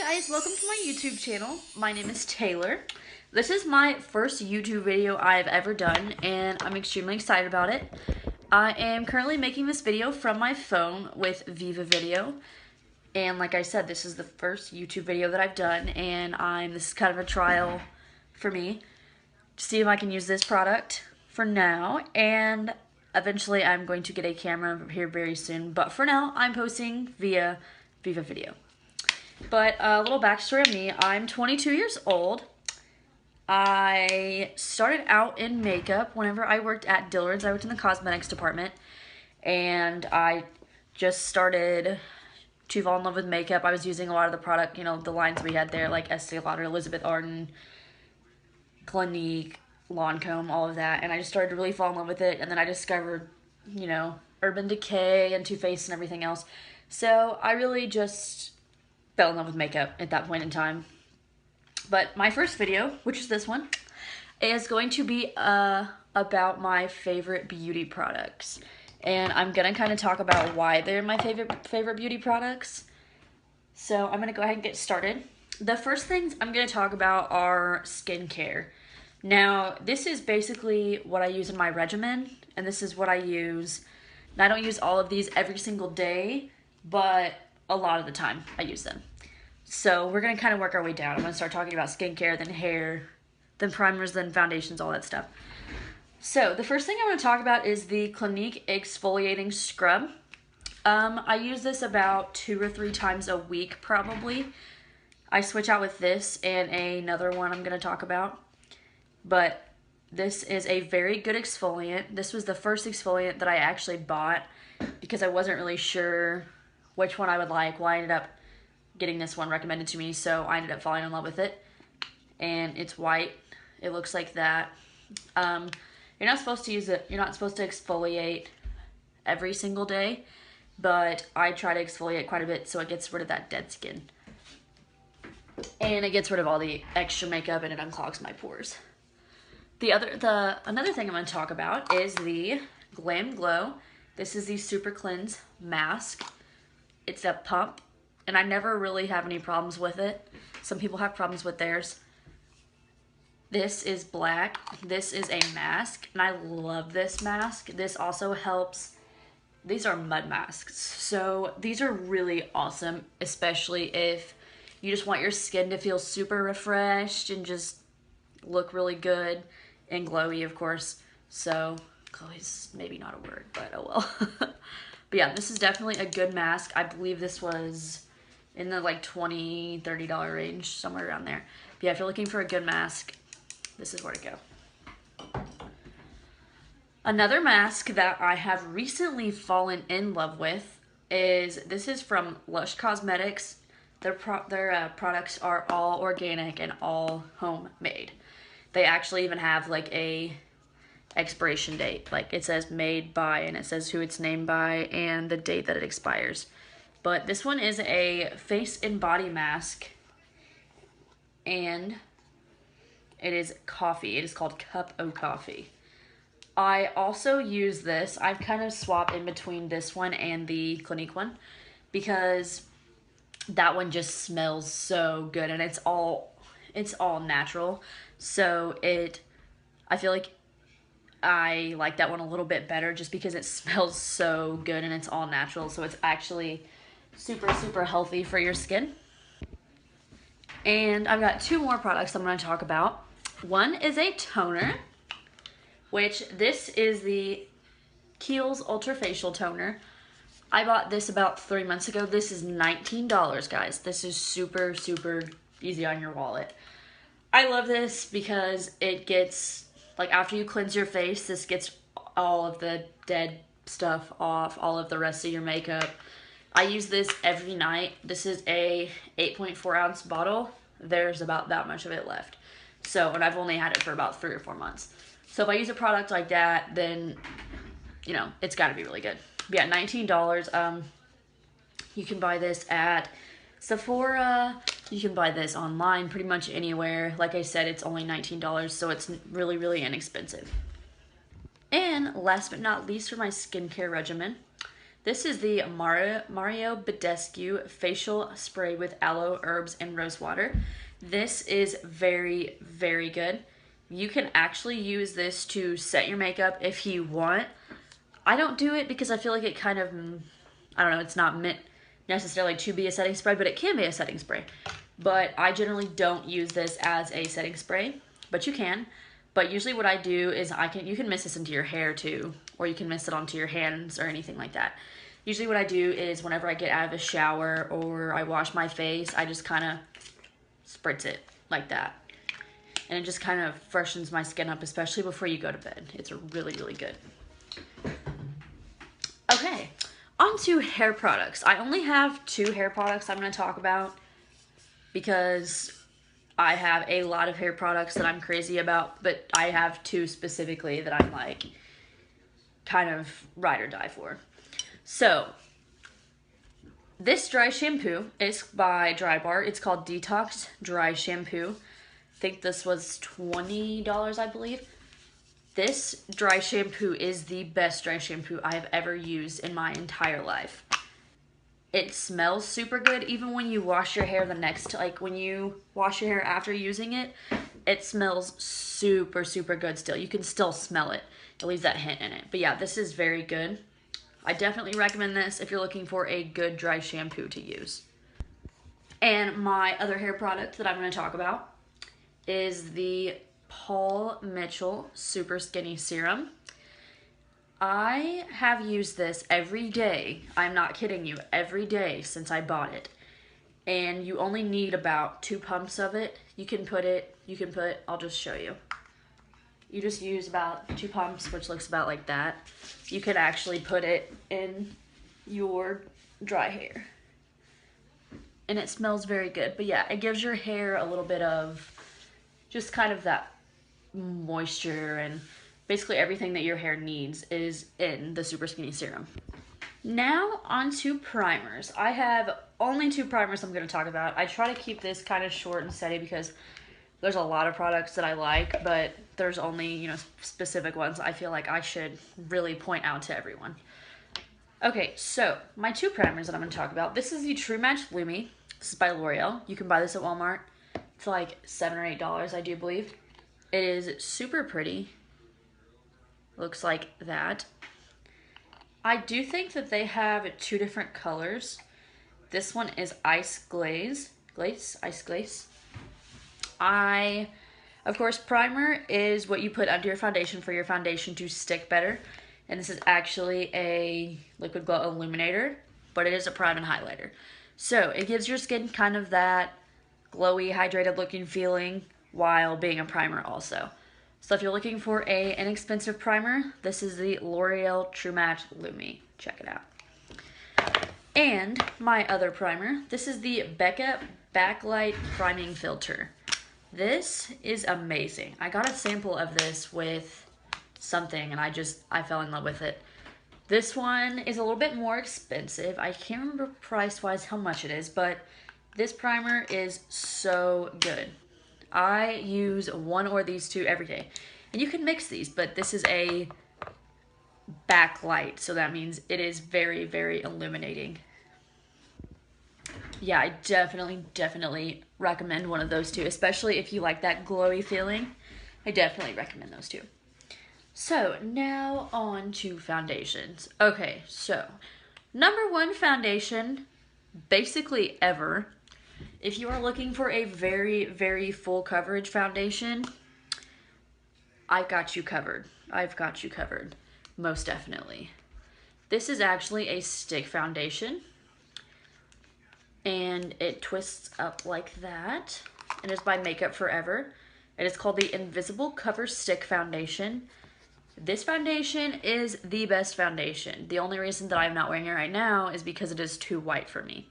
Hi guys, welcome to my YouTube channel. My name is Taylor. This is my first YouTube video I've ever done and I'm extremely excited about it. I am currently making this video from my phone with Viva Video. And like I said, this is the first YouTube video that I've done and this is kind of a trial for me to see if I can use this product for now. And eventually I'm going to get a camera here very soon. But for now, I'm posting via Viva Video. But a little backstory of me, I'm 22 years old. I started out in makeup whenever I worked at Dillard's. I worked in the cosmetics department, and I just started to fall in love with makeup. I was using a lot of the product, you know, the lines we had there, like Estee Lauder, Elizabeth Arden, Clinique, Lancome, all of that, and I just started to really fall in love with it, and then I discovered, you know, Urban Decay and Too Faced and everything else. So I really just fell in love with makeup at that point in time. But my first video, which is this one, is going to be about my favorite beauty products. And I'm going to kind of talk about why they're my favorite beauty products. So I'm going to go ahead and get started. The first things I'm going to talk about are skincare. Now, this is basically what I use in my regimen, and this is what I use. And I don't use all of these every single day, but a lot of the time I use them. So we're going to kind of work our way down. I'm going to start talking about skincare, then hair, then primers, then foundations, all that stuff. So the first thing I want to talk about is the Clinique Exfoliating Scrub. I use this about 2 or 3 times a week probably. I switch out with this and another one I'm going to talk about. But this is a very good exfoliant. This was the first exfoliant that I actually bought because I wasn't really sure which one I would like. Well, I ended up getting this one recommended to me, so I ended up falling in love with it. And it's white. It looks like that. You're not supposed to use it. You're not supposed to exfoliate every single day, but I try to exfoliate quite a bit so it gets rid of that dead skin. And it gets rid of all the extra makeup and it unclogs my pores. Another thing I'm going to talk about is the Glam Glow. This is the Super Cleanse Mask. It's a pump, and I never really have any problems with it. Some people have problems with theirs. This is black. This is a mask, and I love this mask. This also helps. These are mud masks, so these are really awesome, especially if you just want your skin to feel super refreshed and just look really good and glowy, of course. So glowy's maybe not a word, but oh well. But yeah, this is definitely a good mask. I believe this was in the like $20, $30 range, somewhere around there. But yeah, if you're looking for a good mask, this is where to go. Another mask that I have recently fallen in love with this is from Lush Cosmetics. Their products are all organic and all homemade. They actually even have like a expiration date. Like it says made by and it says who it's named by and the date that it expires. But this one is a face and body mask and it is coffee. It is called Cup O Coffee. I also use this. I've kind of swapped in between this one and the Clinique one because that one just smells so good and it's all natural. So I feel like I like that one a little bit better just because it smells so good and it's all natural. So it's actually super, super healthy for your skin. And I've got 2 more products I'm going to talk about. One is a toner, which this is the Kiehl's Ultra Facial Toner. I bought this about 3 months ago. This is $19, guys. This is super, super easy on your wallet. I love this because it gets, like after you cleanse your face, this gets all of the dead stuff off, all of the rest of your makeup. I use this every night. This is a 8.4 ounce bottle. There's about that much of it left. So, and I've only had it for about 3 or 4 months. So if I use a product like that, then, you know, it's got to be really good. But yeah, $19. You can buy this at Sephora. You can buy this online pretty much anywhere. Like I said, it's only $19, so it's really, really inexpensive. And last but not least for my skincare regimen, This is the Mario Badescu Facial Spray with Aloe, Herbs, and Rose Water. This is very, very good. You can actually use this to set your makeup if you want. I don't do it because I feel like it kind of, I don't know, it's not meant necessarily to be a setting spray, but it can be a setting spray. But I generally don't use this as a setting spray, but you can. But usually what I do is you can mist this into your hair too, or you can mist it onto your hands or anything like that. Usually what I do is whenever I get out of the shower or I wash my face, I just kind of spritz it like that. And it just kind of freshens my skin up, especially before you go to bed. It's really, really good. Okay, on to hair products. I only have 2 hair products I'm going to talk about because I have a lot of hair products that I'm crazy about, but I have 2 specifically that I'm like kind of ride or die for. So, this dry shampoo is by Dry Bar. It's called Detox Dry Shampoo. I think this was $20, I believe. This dry shampoo is the best dry shampoo I have ever used in my entire life. It smells super good. Even when you wash your hair when you wash your hair after using it, it smells super, super good still. You can still smell it. It leaves that hint in it. But yeah, this is very good. I definitely recommend this if you're looking for a good dry shampoo to use. And my other hair product that I'm going to talk about is the Paul Mitchell Super Skinny Serum. I have used this every day. I'm not kidding you, every day since I bought it. And you only need about 2 pumps of it. I'll just show you. You just use about 2 pumps, which looks about like that. You could actually put it in your dry hair. And it smells very good. But yeah, it gives your hair a little bit of just kind of that moisture, and basically everything that your hair needs is in the Super Skinny Serum. Now on to primers. I have only 2 primers I'm going to talk about. I try to keep this kind of short and steady because there's a lot of products that I like, but there's only, specific ones I feel like I should really point out to everyone. Okay, so my 2 primers that I'm going to talk about. This is the True Match Lumi. This is by L'Oreal. You can buy this at Walmart. It's like $7 or $8, I do believe. It is super pretty. Looks like that. I do think that they have 2 different colors. This one is Ice Glaze. Ice Glaze. Of course, primer is what you put under your foundation for your foundation to stick better. And this is actually a liquid glow illuminator, but it is a prime and highlighter. So it gives your skin kind of that glowy, hydrated looking feeling while being a primer also. So if you're looking for an inexpensive primer, this is the L'Oreal True Match Lumi. Check it out. And my other primer, this is the Becca Backlight Priming Filter. This is amazing. I got a sample of this with something and I fell in love with it. This one is a little bit more expensive. I can't remember price-wise how much it is, but this primer is so good. I use one or these 2 every day. And you can mix these, but this is a backlight, so that means it is very, very illuminating. Yeah, I definitely recommend one of those 2, especially if you like that glowy feeling. I definitely recommend those 2. So, now on to foundations. Okay, so, number 1 foundation, basically ever. If you are looking for a very, very full coverage foundation, I've got you covered. I've got you covered, most definitely. This is actually a stick foundation, and it twists up like that, and it's by Makeup Forever. It is called the Invisible Cover Stick Foundation. This foundation is the best foundation. The only reason that I'm not wearing it right now is because it is too white for me.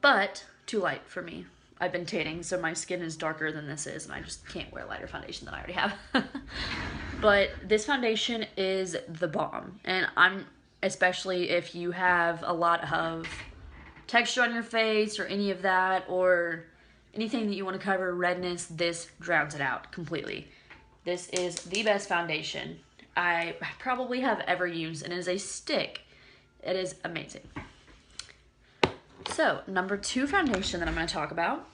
But too light for me. I've been tanning, so my skin is darker than this is, and I just can't wear lighter foundation than I already have. But this foundation is the bomb, and especially if you have a lot of texture on your face or any of that, or anything that you want to cover, redness, this drowns it out completely. This is the best foundation I probably have ever used, and it is a stick. It is amazing. So, number 2 foundation that I'm going to talk about.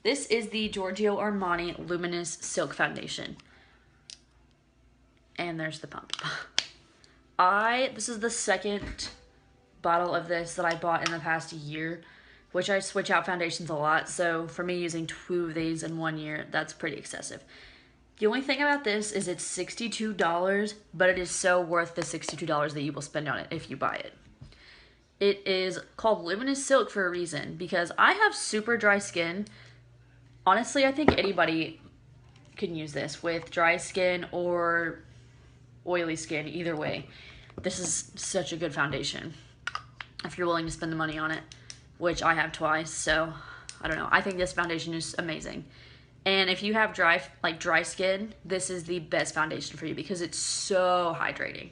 This is the Giorgio Armani Luminous Silk Foundation. And there's the pump. This is the second bottle of this that I bought in the past year, which I switch out foundations a lot. So for me, using 2 of these in 1 year, that's pretty excessive. The only thing about this is it's $62, but it is so worth the $62 that you will spend on it if you buy it. It is called Luminous Silk for a reason, because I have super dry skin. Honestly, I think anybody can use this with dry skin or oily skin, either way. This is such a good foundation if you're willing to spend the money on it, which I have twice, so I don't know. I think this foundation is amazing. And if you have dry skin, this is the best foundation for you because it's so hydrating.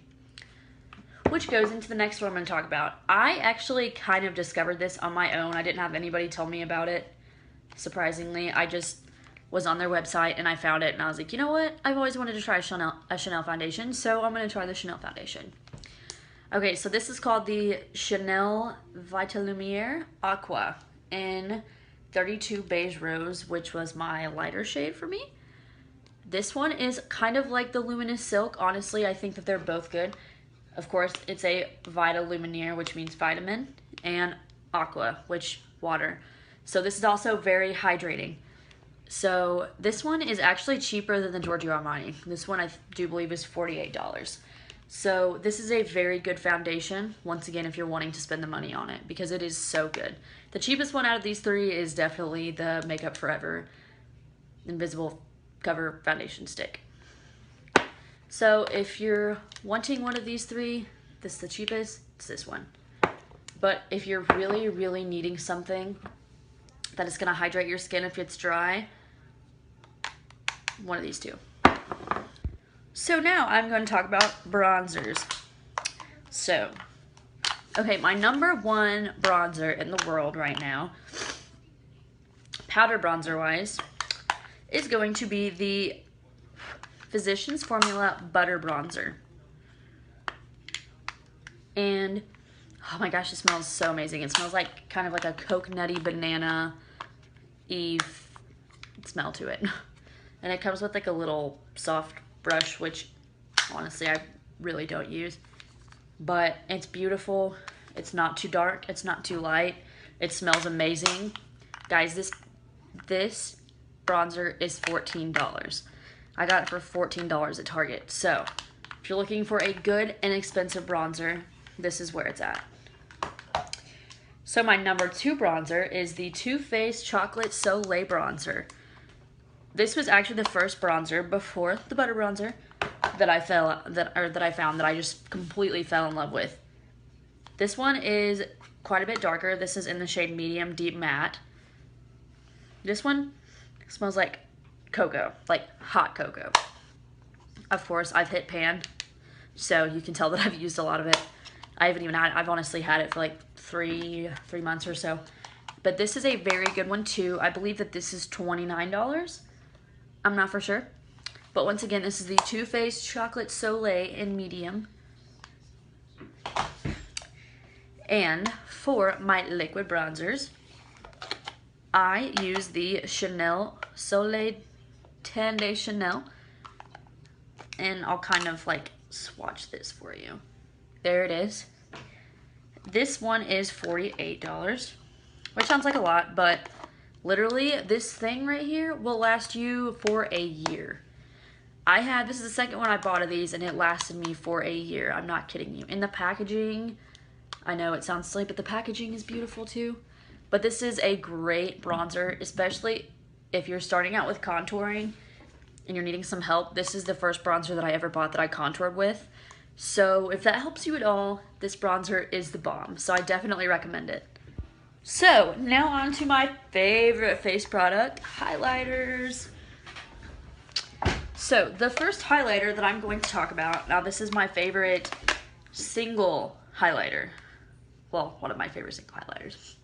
Which goes into the next one I'm going to talk about. I actually kind of discovered this on my own. I didn't have anybody tell me about it, surprisingly. I just was on their website and I found it and I was like, you know what? I've always wanted to try a Chanel foundation, so I'm going to try the Chanel foundation. Okay, so this is called the Chanel Vitalumiere Aqua in 32 Beige Rose, which was my lighter shade for me. This one is kind of like the Luminous Silk. Honestly, I think that they're both good. Of course, it's a Vitalumiere, which means vitamin, and Aqua, which water. So this is also very hydrating. So this one is actually cheaper than the Giorgio Armani. This one I do believe is $48. So this is a very good foundation, once again, if you're wanting to spend the money on it, because it is so good. The cheapest one out of these 3 is definitely the Makeup Forever Invisible Cover Foundation Stick. So if you're wanting one of these 3, this is the cheapest, it's this one. But if you're really, really needing something that is going to hydrate your skin if it's dry, one of these 2. So now I'm going to talk about bronzers. So, okay, my number 1 bronzer in the world right now, powder bronzer wise, is going to be the Physicians Formula Butter Bronzer. And, oh my gosh, it smells so amazing. It smells like kind of like a coconutty banana-y smell to it. And it comes with like a little soft brush, which honestly I really don't use, but it's beautiful. It's not too dark, it's not too light, it smells amazing. Guys, this bronzer is $14. I got it for $14 at Target. So if you're looking for a good and expensive bronzer, this is where it's at. So my number 2 bronzer is the Too Faced Chocolate Soleil Bronzer. This was actually the first bronzer before the butter bronzer that I found that I just completely fell in love with. This one is quite a bit darker. This is in the shade Medium Deep Matte. This one smells like cocoa, like hot cocoa. Of course, I've hit pan, so you can tell that I've used a lot of it. I've honestly had it for like three months or so. But this is a very good one too. I believe that this is $29. I'm not for sure. But once again, this is the Too Faced Chocolate Soleil in medium. And for my liquid bronzers, I use the Chanel Soleil 10 de Chanel. And I'll kind of like swatch this for you. There it is. This one is $48, which sounds like a lot, but literally, this thing right here will last you for a year. This is the second one I bought of these, and it lasted me for a year. I'm not kidding you. In the packaging, I know it sounds silly, but the packaging is beautiful too. But this is a great bronzer, especially if you're starting out with contouring and you're needing some help. This is the first bronzer that I ever bought that I contoured with. So if that helps you at all, this bronzer is the bomb. So I definitely recommend it. So, now on to my favorite face product, highlighters. So, the first highlighter that I'm going to talk about, now this is my favorite single highlighter. Well, one of my favorite single highlighters.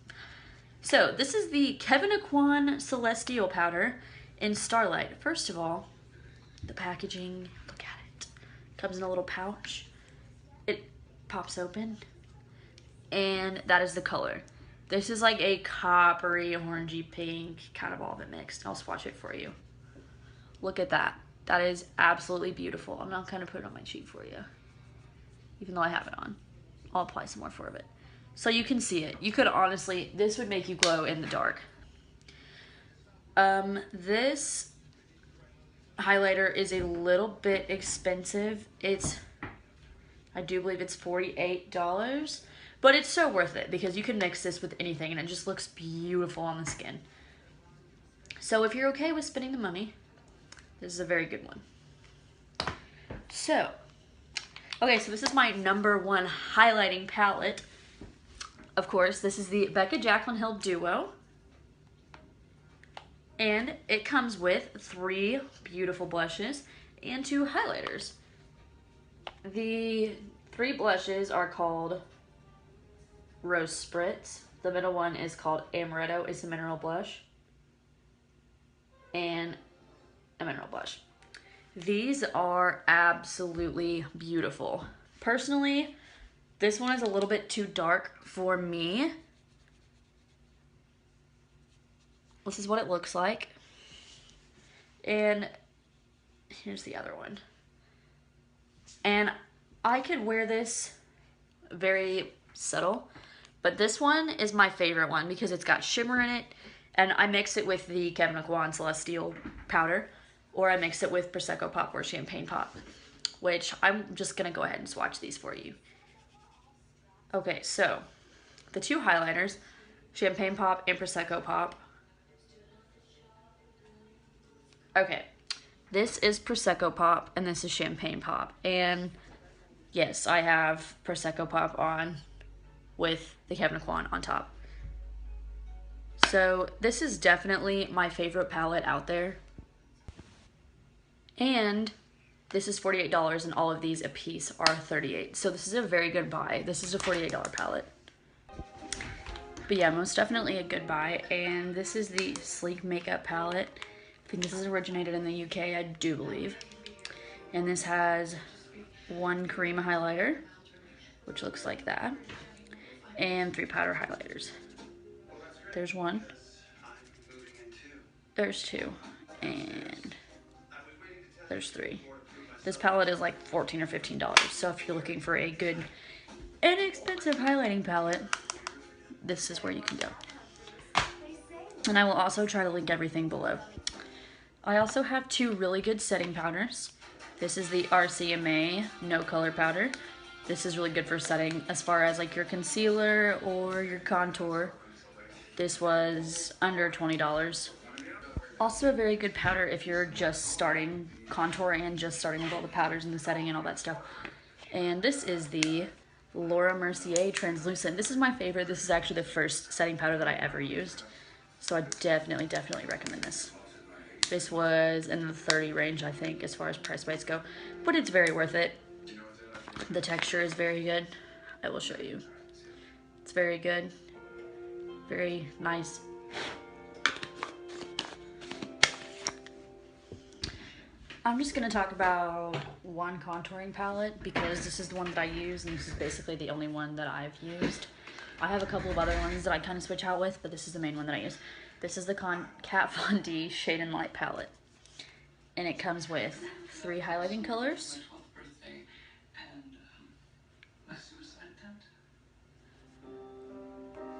So, this is the Kevyn Aucoin Celestial Powder in Starlight. First of all, the packaging, look at it. Comes in a little pouch. It pops open. And that is the color. This is like a coppery, orangey pink, kind of all of it mixed. I'll swatch it for you. Look at that. That is absolutely beautiful. I'm not gonna put it on my cheek for you, even though I have it on. I'll apply some more for it. So you can see it. You could honestly, this would make you glow in the dark. This highlighter is a little bit expensive. I do believe it's $48. But it's so worth it because you can mix this with anything and it just looks beautiful on the skin. So if you're okay with spending the money, this is a very good one. So, okay, so this is my #1 highlighting palette. Of course, this is the Becca Jaclyn Hill Duo. And it comes with 3 beautiful blushes and 2 highlighters. The 3 blushes are called Rose Spritz. The middle one is called Amaretto. It's a mineral blush. And a mineral blush. These are absolutely beautiful. Personally, this one is a little bit too dark for me. This is what it looks like. And here's the other one. And I could wear this very subtle, but this one is my favorite one because it's got shimmer in it, and I mix it with the Kevyn Aucoin Celestial powder, or I mix it with Prosecco Pop or Champagne Pop, which I'm just gonna go ahead and swatch these for you. Okay, so the 2 highlighters, Champagne Pop and Prosecco Pop. Okay, this is Prosecco Pop and this is Champagne Pop, and yes, I have Prosecco Pop on with the Kevyn Aucoin on top. So this is definitely my favorite palette out there. And this is $48 and all of these a piece are $38. So this is a very good buy. This is a $48 palette. But yeah, most definitely a good buy. And this is the Sleek Makeup palette. I think this is originated in the UK, I do believe. And this has 1 cream highlighter, which looks like that, and 3 powder highlighters. There's 1, there's 2, and there's 3. This palette is like $14 or $15, so if you're looking for a good, inexpensive highlighting palette, this is where you can go. And I will also try to link everything below. I also have 2 really good setting powders. This is the RCMA No Color Powder. This is really good for setting as far as like your concealer or your contour. This was under $20. Also a very good powder if you're just starting contouring and just starting with all the powders and the setting and all that stuff. And this is the Laura Mercier Translucent. This is my favorite. This is actually the first setting powder that I ever used. So I definitely recommend this. This was in the $30 range, I think, as far as price points go. But it's very worth it. The texture is very good. I will show you. It's very good. Very nice. I'm just going to talk about one contouring palette because this is the one that I use, and this is basically the only one that I've used. I have a couple of other ones that I kind of switch out with, but this is the main one that I use. This is the Kat Von D Shade and Light palette, and it comes with 3 highlighting colors,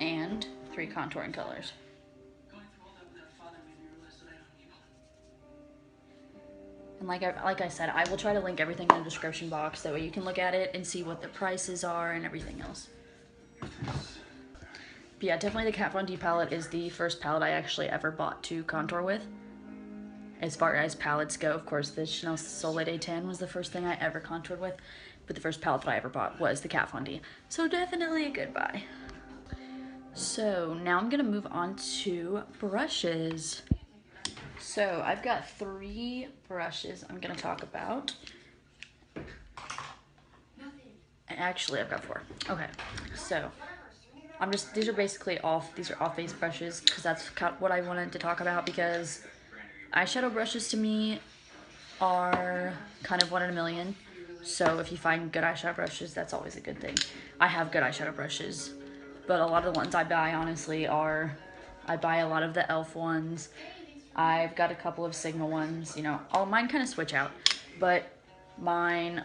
and 3 contouring colors. And like I said, I will try to link everything in the description box. That way you can look at it and see what the prices are and everything else. But yeah, definitely the Kat Von D palette is the first palette I actually ever bought to contour with. As far as palettes go, of course, the Chanel Soleil de Tan was the first thing I ever contoured with. But the first palette that I ever bought was the Kat Von D. So definitely a good buy. So now I'm going to move on to brushes. So I've got 3 brushes I'm going to talk about. Actually, I've got 4. Okay, so these are basically off-base brushes because that's what I wanted to talk about, because eyeshadow brushes to me are kind of 1 in a million. So if you find good eyeshadow brushes, that's always a good thing. I have good eyeshadow brushes, but a lot of the ones I buy, honestly, I buy a lot of the e.l.f. ones. I've got a couple of Sigma ones, you know, all mine kind of switch out, but mine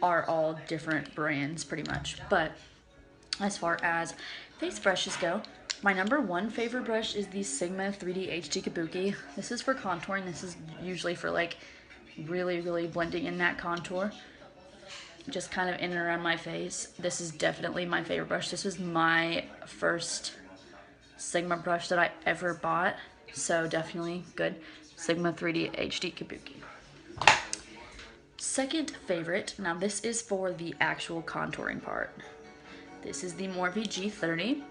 are all different brands pretty much. But as far as face brushes go, my #1 favorite brush is the Sigma 3D HD Kabuki. This is for contouring. This is usually for like really blending in that contour, just kind of in and around my face. This is definitely my favorite brush. This was my first Sigma brush that I ever bought, so definitely good. Sigma 3D HD Kabuki. Second favorite, now this is for the actual contouring part. This is the Morphe G30.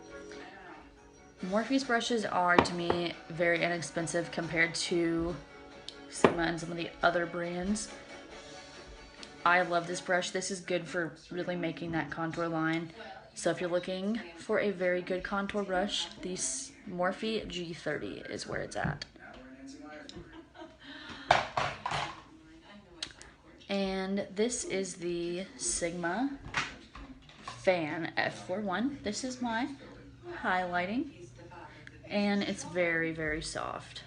Morphe's brushes are, to me, very inexpensive compared to Sigma and some of the other brands. I love this brush. This is good for really making that contour line. So if you're looking for a very good contour brush, the Morphe G30 is where it's at. And this is the Sigma Fan F41. This is my highlighting, and it's very soft.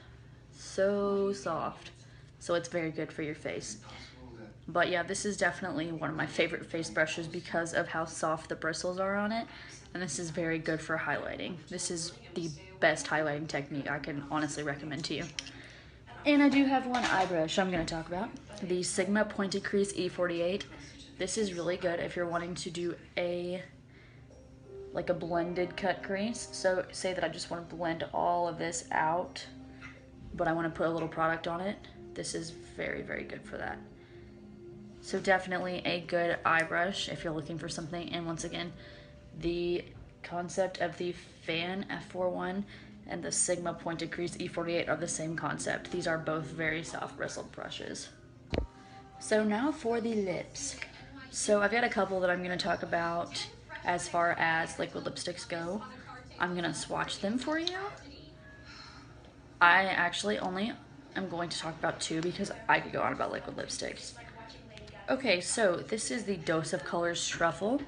So soft. So it's very good for your face. But yeah, this is definitely one of my favorite face brushes because of how soft the bristles are on it. And this is very good for highlighting. This is the best highlighting technique I can honestly recommend to you. And I do have one eye brush I'm going to talk about. The Sigma Pointed Crease E48. This is really good if you're wanting to do like a blended cut crease. So say that I just want to blend all of this out, but I want to put a little product on it. This is very good for that. So definitely a good eye brush if you're looking for something. And once again, the concept of the Fan F41 and the Sigma Pointed Crease E48 are the same concept. These are both very soft bristled brushes. So now for the lips. So I've got a couple that I'm going to talk about as far as liquid lipsticks go. I'm going to swatch them for you. I actually only am going to talk about 2 because I could go on about liquid lipsticks. Okay, so this is the Dose of Colors Truffle.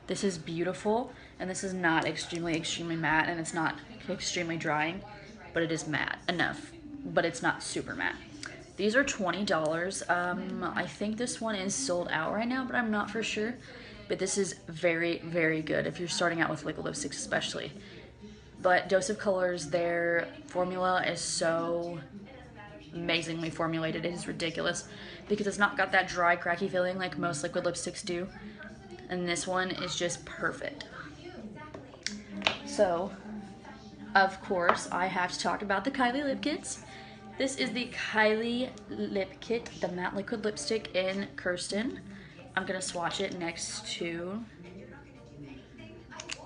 This is beautiful, and this is not extremely matte, and it's not extremely drying, but it is matte enough, but it's not super matte. These are $20. I think this one is sold out right now, but I'm not for sure. But this is very good if you're starting out with liquid lipsticks especially. But Dose of Colors, their formula is so amazingly formulated. It is ridiculous because it's not got that dry, cracky feeling like most liquid lipsticks do. And this one is just perfect. So, of course, I have to talk about the Kylie Lip Kits. This is the Kylie Lip Kit, the matte liquid lipstick in Kirsten. I'm going to swatch it next to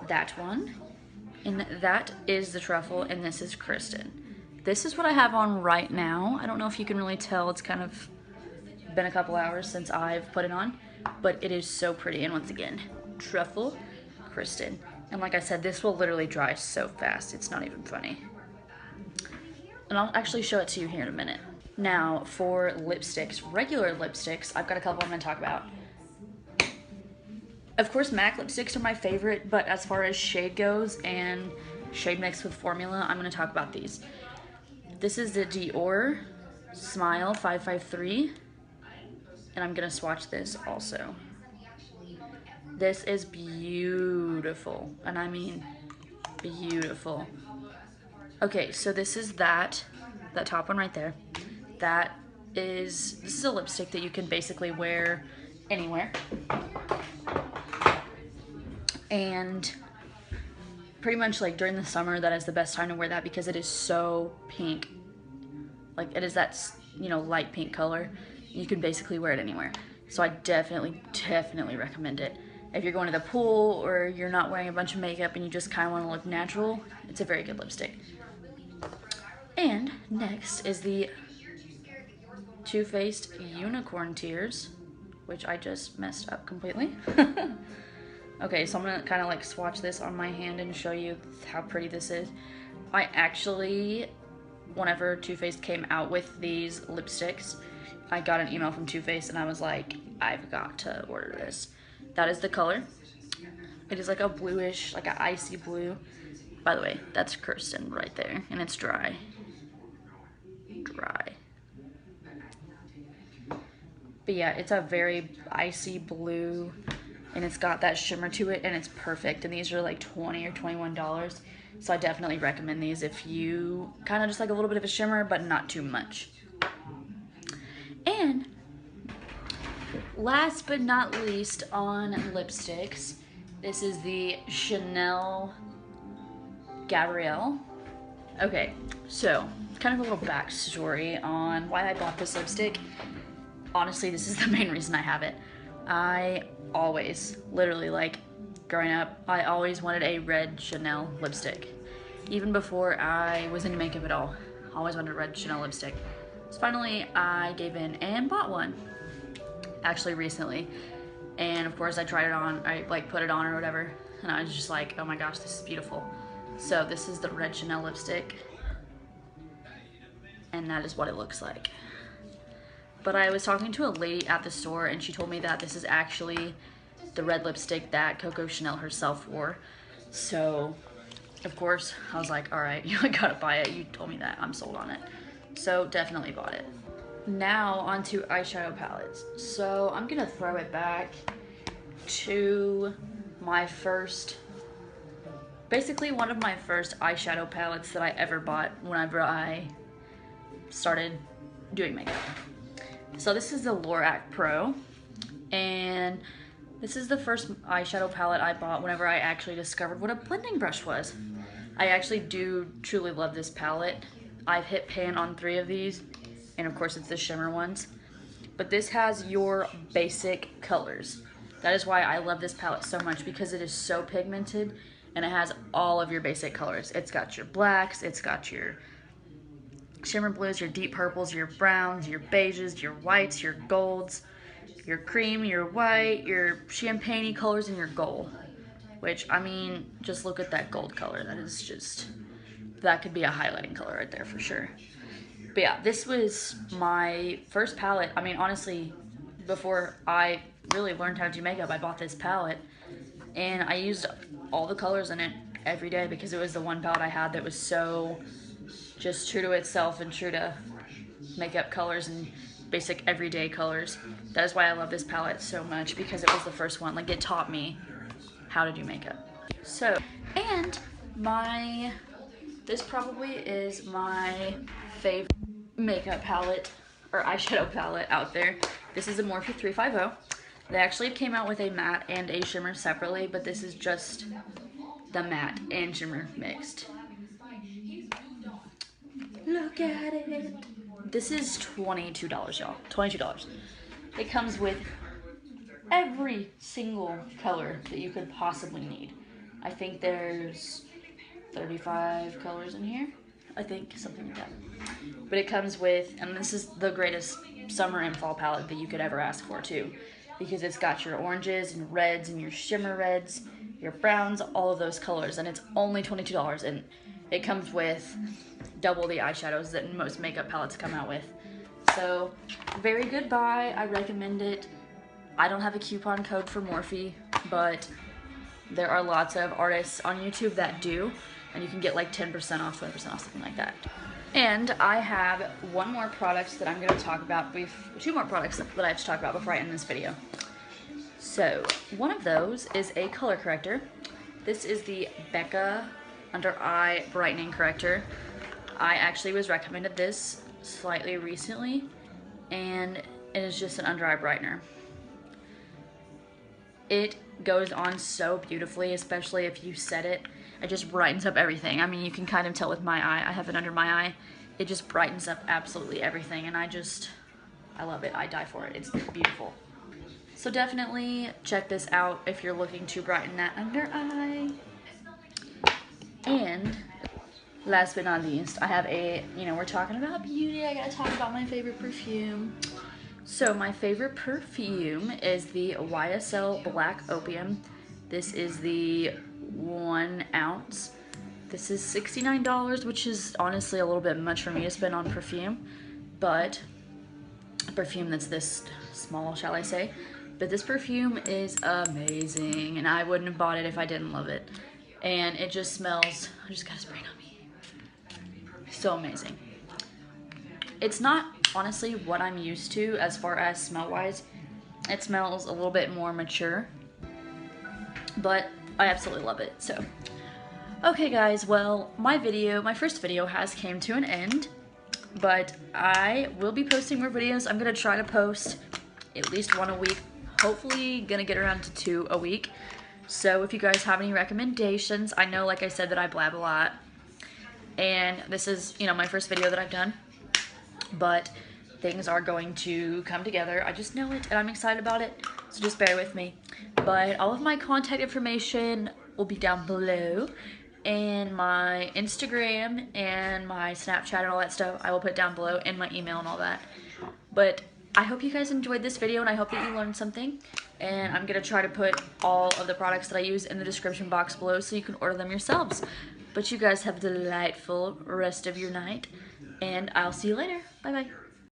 that one. And that is the Truffle, and this is Kristen. This is what I have on right now. I don't know if you can really tell. It's kind of been a couple hours since I've put it on, but it is so pretty. And once again, Truffle, Kristen. And like I said, this will literally dry so fast. It's not even funny. And I'll actually show it to you here in a minute. Now, for lipsticks, regular lipsticks, I've got a couple I'm going to talk about. Of course, MAC lipsticks are my favorite, but as far as shade goes and shade mix with formula, I'm going to talk about these. This is the Dior Smile 553, and I'm going to swatch this also. This is beautiful, and I mean beautiful. Okay, so this is that top one right there. This is a lipstick that you can basically wear anywhere. And pretty much like during the summer, that is the best time to wear that because it is so pink. Like it is that, you know, light pink color. You can basically wear it anywhere. So I definitely recommend it. If you're going to the pool or you're not wearing a bunch of makeup and you just kind of want to look natural, it's a very good lipstick. And next is the Too Faced Unicorn Tears, which I just messed up completely. Okay, so I'm going to kind of like swatch this on my hand and show you how pretty this is. I actually, whenever Too Faced came out with these lipsticks, I got an email from Too Faced and I was like, I've got to order this. That is the color. It is like a bluish, like an icy blue. By the way, that's Kirsten right there, and it's dry. Dry. But yeah, it's a very icy blue, and it's got that shimmer to it, and it's perfect. And these are like $20 or $21. So I definitely recommend these if you kind of just like a little bit of a shimmer, but not too much. And last but not least on lipsticks, this is the Chanel Gabrielle. Okay, so kind of a little backstory on why I bought this lipstick. Honestly, this is the main reason I have it. I always, literally like growing up, I always wanted a red Chanel lipstick. Even before I was into makeup at all, I always wanted a red Chanel lipstick. So finally, I gave in and bought one, actually recently. And of course I tried it on, I like put it on or whatever, and I was just like, oh my gosh, this is beautiful. So this is the red Chanel lipstick, and that is what it looks like. But I was talking to a lady at the store, and she told me that this is actually the red lipstick that Coco Chanel herself wore. So, of course, I was like, all right, I gotta buy it. You told me that, I'm sold on it. So definitely bought it. Now onto eyeshadow palettes. So I'm gonna throw it back to my first, basically one of my first eyeshadow palettes that I ever bought whenever I started doing makeup. So this is the Lorac Pro, and this is the first eyeshadow palette I bought whenever I actually discovered what a blending brush was. I actually do truly love this palette. I've hit pan on 3 of these, and of course it's the shimmer ones. But this has your basic colors. That is why I love this palette so much, because it is so pigmented and it has all of your basic colors. It's got your blacks, it's got your shimmer blues, your deep purples, your browns, your beiges, your whites, your golds, your cream, your white, your champagne colors, and your gold. Which, I mean, just look at that gold color. That is just, that could be a highlighting color right there for sure. But yeah, this was my first palette. I mean, honestly, before I really learned how to do makeup, I bought this palette, and I used all the colors in it every day because it was the one palette I had that was so just true to itself and true to makeup colors and basic everyday colors. That is why I love this palette so much, because it was the first one. Like, it taught me how to do makeup. So, and this probably is my favorite makeup palette or eyeshadow palette out there. This is a Morphe 350. They actually came out with a matte and a shimmer separately, but this is just the matte and shimmer mixed. Look at it. This is $22, y'all. $22. It comes with every single color that you could possibly need. I think there's 35 colors in here. I think, something like that. But it comes with, and this is the greatest summer and fall palette that you could ever ask for too, because it's got your oranges and reds and your shimmer reds, your browns, all of those colors, and it's only $22, and it comes with double the eyeshadows that most makeup palettes come out with. So, very good buy. I recommend it. I don't have a coupon code for Morphe, but there are lots of artists on YouTube that do, and you can get like 10% off, 20% off, something like that. And I have one more product that I'm going to talk about, two more products that I have to talk about before I end this video. So, one of those is a color corrector. This is the Becca Under Eye Brightening Corrector. I actually was recommended this slightly recently, and it is just an under eye brightener. It goes on so beautifully, especially if you set it. It just brightens up everything. I mean, you can kind of tell with my eye. I have it under my eye. It just brightens up absolutely everything, and I love it. I die for it. It's beautiful. So definitely check this out if you're looking to brighten that under eye. And last but not least, I have we're talking about beauty. I gotta talk about my favorite perfume. So my favorite perfume is the YSL Black Opium. This is the 1 ounce. This is $69, which is honestly a little bit much for me to spend on perfume, but a perfume that's this small, shall I say. But this perfume is amazing, and I wouldn't have bought it if I didn't love it. And it just smells, I just got to spray it on me. So amazing. It's not honestly what I'm used to as far as smell-wise. It smells a little bit more mature, but I absolutely love it. So, okay guys, well, my first video has came to an end, but I will be posting more videos. I'm gonna try to post at least one a week. Hopefully gonna get around to 2 a week. So if you guys have any recommendations, I know, like I said, that I blab a lot, and this is, you know, my first video that I've done, but things are going to come together. I just know it, and I'm excited about it, so just bear with me. But all of my contact information will be down below, and my Instagram and my Snapchat and all that stuff I will put down below, and my email and all that. But I hope you guys enjoyed this video, and I hope that you learned something. And I'm going to try to put all of the products that I use in the description box below so you can order them yourselves. But you guys have a delightful rest of your night, and I'll see you later. Bye-bye.